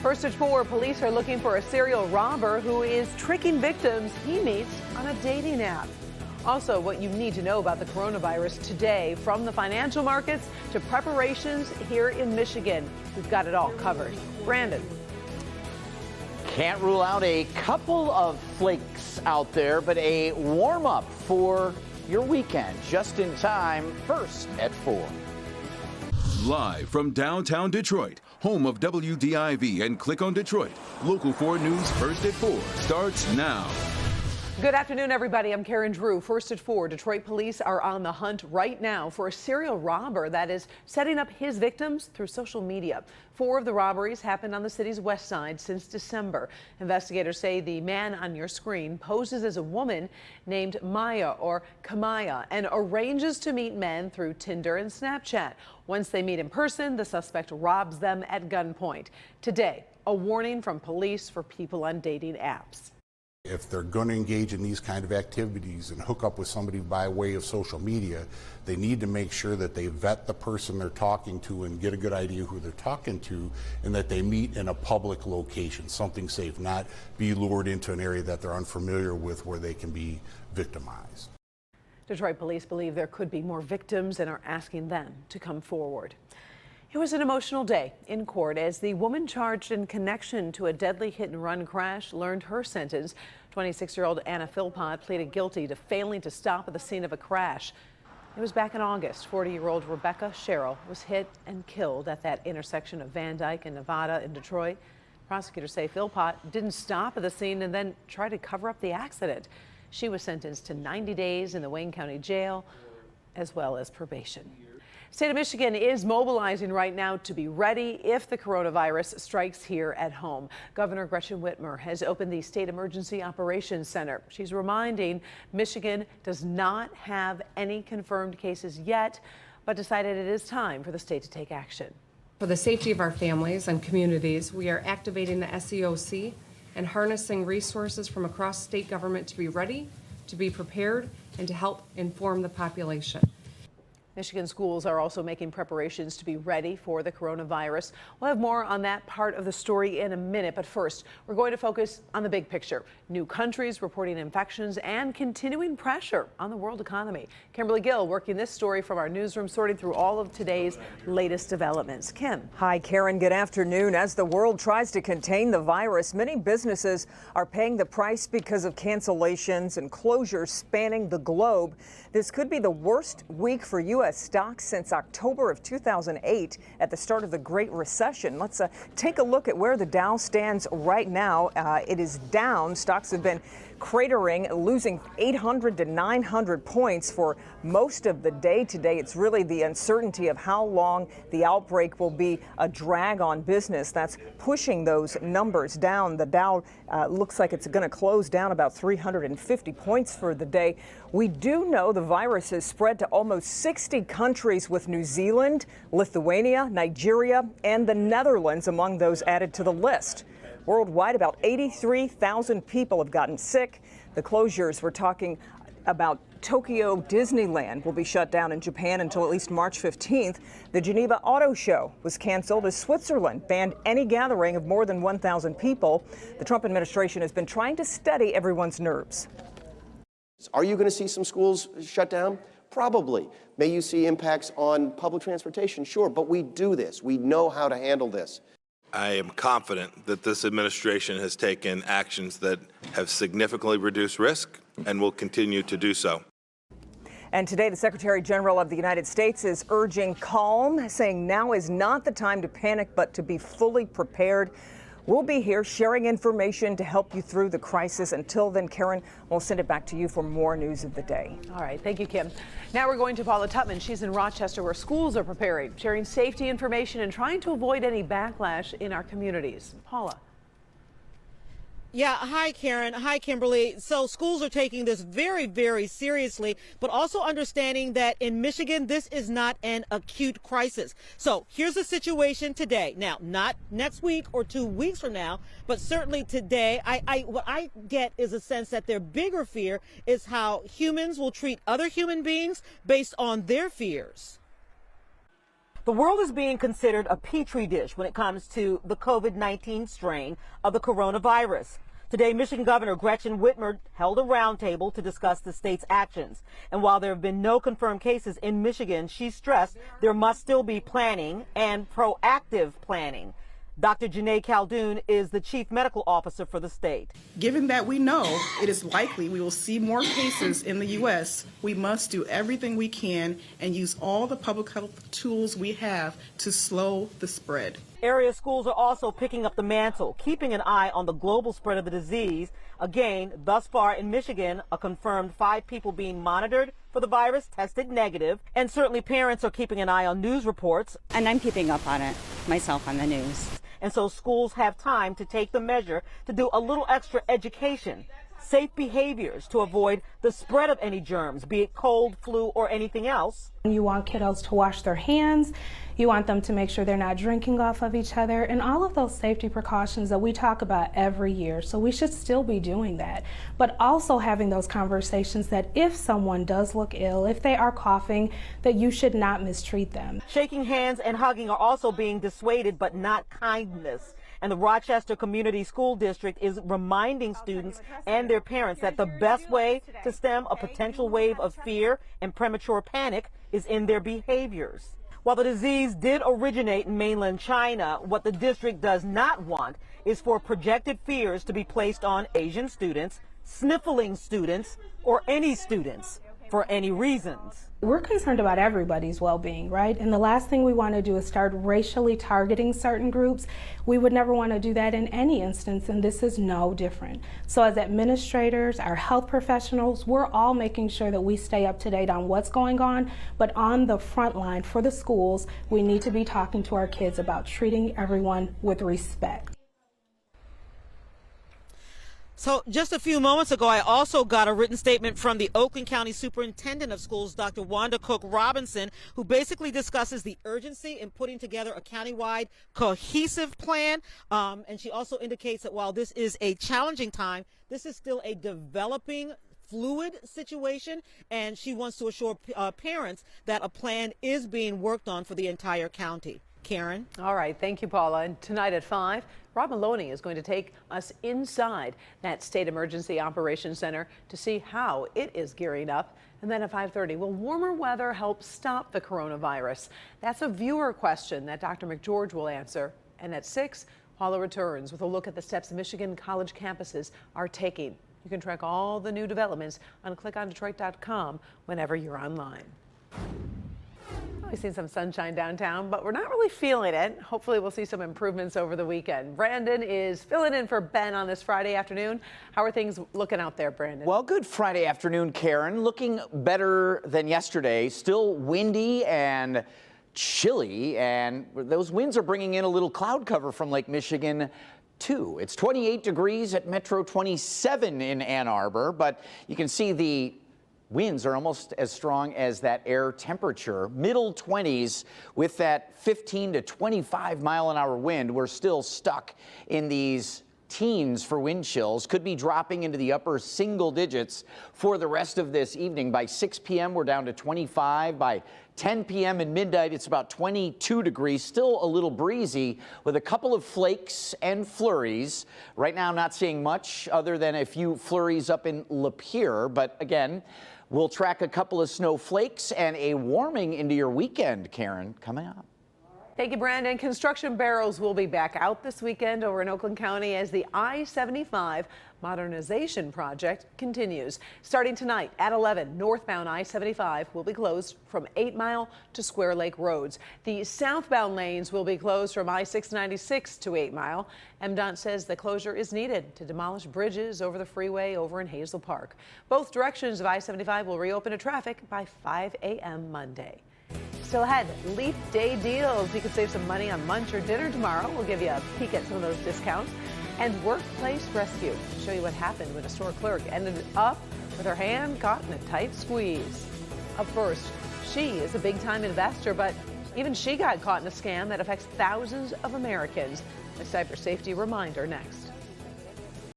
First at 4, police are looking for a serial robber who is tricking victims he meets on a dating app. Also, what you need to know about the coronavirus today, from the financial markets to preparations here in Michigan. We've got it all covered. Brandon. Can't rule out a couple of flakes out there, but a warm-up for your weekend just in time. First at 4. Live from downtown Detroit, home of WDIV and Click on Detroit, Local 4 News First at 4 starts now. Good afternoon, everybody. I'm Karen Drew. First at 4, Detroit police are on the hunt right now for a serial robber that is setting up his victims through social media. 4 of the robberies happened on the city's west side since December. Investigators say the man on your screen poses as a woman named Maya or Kamaya and arranges to meet men through Tinder and Snapchat. Once they meet in person, the suspect robs them at gunpoint. Today, a warning from police for people on dating apps. If they're going to engage in these kind of activities and hook up with somebody by way of social media, they need to make sure that they vet the person they're talking to and get a good idea who they're talking to, and that they meet in a public location, something safe, not be lured into an area that they're unfamiliar with where they can be victimized. Detroit police believe there could be more victims and are asking them to come forward. It was an emotional day in court as the woman charged in connection to a deadly hit-and-run crash learned her sentence. 26-year-old Anna Philpott pleaded guilty to failing to stop at the scene of a crash. It was back in August. 40-year-old Rebecca Sherrill was hit and killed at that intersection of Van Dyke and Nevada in Detroit. Prosecutors say Philpott didn't stop at the scene and then tried to cover up the accident. She was sentenced to 90 days in the Wayne County Jail, as well as probation. State of Michigan is mobilizing right now to be ready if the coronavirus strikes here at home. Governor Gretchen Whitmer has opened the State Emergency Operations Center. She's reminding Michigan does not have any confirmed cases yet, but decided it is time for the state to take action. For the safety of our families and communities, we are activating the SEOC and harnessing resources from across state government to be ready, to be prepared, and to help inform the population. Michigan schools are also making preparations to be ready for the coronavirus. We'll have more on that part of the story in a minute, but first, we're going to focus on the big picture. New countries reporting infections and continuing pressure on the world economy. Kimberly Gill working this story from our newsroom, sorting through all of today's latest developments. Kim. Hi, Karen. Good afternoon. As the world tries to contain the virus, many businesses are paying the price because of cancellations and closures spanning the globe. This could be the worst week for U.S. stocks since October of 2008 at the start of the Great Recession. Let's take a look at where the Dow stands right now. It is down. Stocks have been cratering, losing 800 to 900 points for most of the day today. It's really the uncertainty of how long the outbreak will be a drag on business that's pushing those numbers down. The Dow looks like it's going to close down about 350 points for the day. We do know the virus has spread to almost 60 countries, with New Zealand, Lithuania, Nigeria, and the Netherlands among those added to the list. Worldwide, about 83,000 people have gotten sick. The closures, we're talking about Tokyo Disneyland will be shut down in Japan until at least March 15th. The Geneva Auto Show was canceled as Switzerland banned any gathering of more than 1,000 people. The Trump administration has been trying to steady everyone's nerves. Are you going to see some schools shut down? Probably. May you see impacts on public transportation? Sure, but we do this. We know how to handle this. I am confident that this administration has taken actions that have significantly reduced risk and will continue to do so. And today, the Secretary General of the United States is urging calm, saying now is not the time to panic, but to be fully prepared. We'll be here sharing information to help you through the crisis. Until then, Karen, we'll send it back to you for more news of the day. All right. Thank you, Kim. Now we're going to Paula Tutman. She's in Rochester, where schools are preparing, sharing safety information and trying to avoid any backlash in our communities. Paula. Yeah. Hi, Karen. Hi, Kimberly. So schools are taking this very, very seriously, but also understanding that in Michigan, this is not an acute crisis. So here's the situation today. Now, not next week or 2 weeks from now, but certainly today, what I get is a sense that their bigger fear is how humans will treat other human beings based on their fears. The world is being considered a petri dish when it comes to the COVID-19 strain of the coronavirus. Today, Michigan Governor Gretchen Whitmer held a roundtable to discuss the state's actions. And while there have been no confirmed cases in Michigan, she stressed there must still be planning and proactive planning. Dr. Janae Caldoun is the chief medical officer for the state. Given that we know it is likely we will see more cases in the U.S., we must do everything we can and use all the public health tools we have to slow the spread. Area schools are also picking up the mantle, keeping an eye on the global spread of the disease. Again, thus far in Michigan, a confirmed 5 people being monitored for the virus tested negative. And certainly parents are keeping an eye on news reports. And I'm keeping up on it myself on the news. And so schools have time to take the measure to do a little extra education, safe behaviors to avoid the spread of any germs, be it cold, flu, or anything else. You want kiddos to wash their hands. You want them to make sure they're not drinking off of each other, and all of those safety precautions that we talk about every year. So we should still be doing that, but also having those conversations that if someone does look ill, if they are coughing, that you should not mistreat them. Shaking hands and hugging are also being dissuaded, but not kindness. And the Rochester Community School District is reminding students and their parents that the best way to stem a potential wave of fear and premature panic is in their behaviors. While the disease did originate in mainland China, what the district does not want is for projected fears to be placed on Asian students, sniffling students, or any students for any reasons. We're concerned about everybody's well-being, right? And the last thing we want to do is start racially targeting certain groups. We would never want to do that in any instance, and this is no different. So as administrators, our health professionals, we're all making sure that we stay up to date on what's going on, but on the front line for the schools, we need to be talking to our kids about treating everyone with respect. So just a few moments ago, I also got a written statement from the Oakland County Superintendent of Schools, Dr. Wanda Cook Robinson, who basically discusses the urgency in putting together a countywide cohesive plan. And she also indicates that while this is a challenging time, this is still a developing fluid situation, and she wants to assure parents that a plan is being worked on for the entire county. Karen? All right. Thank you, Paula. And tonight at 5, Rob Maloney is going to take us inside that State Emergency Operations Center to see how it is gearing up. And then at 5:30, will warmer weather help stop the coronavirus? That's a viewer question that Dr. McGeorge will answer. And at 6, Paula returns with a look at the steps Michigan college campuses are taking. You can track all the new developments on clickondetroit.com whenever you're online. We've seen some sunshine downtown, but we're not really feeling it. Hopefully we'll see some improvements over the weekend. Brandon is filling in for Ben on this Friday afternoon. How are things looking out there, Brandon? Well, good Friday afternoon, Karen. Looking better than yesterday. Still windy and chilly, and those winds are bringing in a little cloud cover from Lake Michigan too. It's 28 degrees at Metro 27 in Ann Arbor, but you can see the winds are almost as strong as that air temperature, middle 20s with that 15 to 25 mile an hour wind. We're still stuck in these teens for wind chills, could be dropping into the upper single digits for the rest of this evening. By 6 p.m. we're down to 25. By 10 p.m. and midnight it's about 22 degrees, still a little breezy with a couple of flakes and flurries. Right now not seeing much other than a few flurries up in Lapeer, but again, we'll track a couple of snowflakes and a warming into your weekend, Karen, coming up. Thank you, Brandon. Construction barrels will be back out this weekend over in Oakland County as the I-75 modernization project continues. Starting tonight at 11, northbound I-75 will be closed from 8 Mile to Square Lake roads. The southbound lanes will be closed from I-696 to 8 Mile. MDOT says the closure is needed to demolish bridges over the freeway over in Hazel Park. Both directions of I-75 will reopen to traffic by 5 a.m. Monday. Still ahead, Leap Day deals. You can save some money on lunch or dinner tomorrow. We'll give you a peek at some of those discounts. And workplace rescue. We'll show you what happened when a store clerk ended up with her hand caught in a tight squeeze. Up first, she is a big-time investor, but even she got caught in a scam that affects thousands of Americans. A cyber safety reminder next.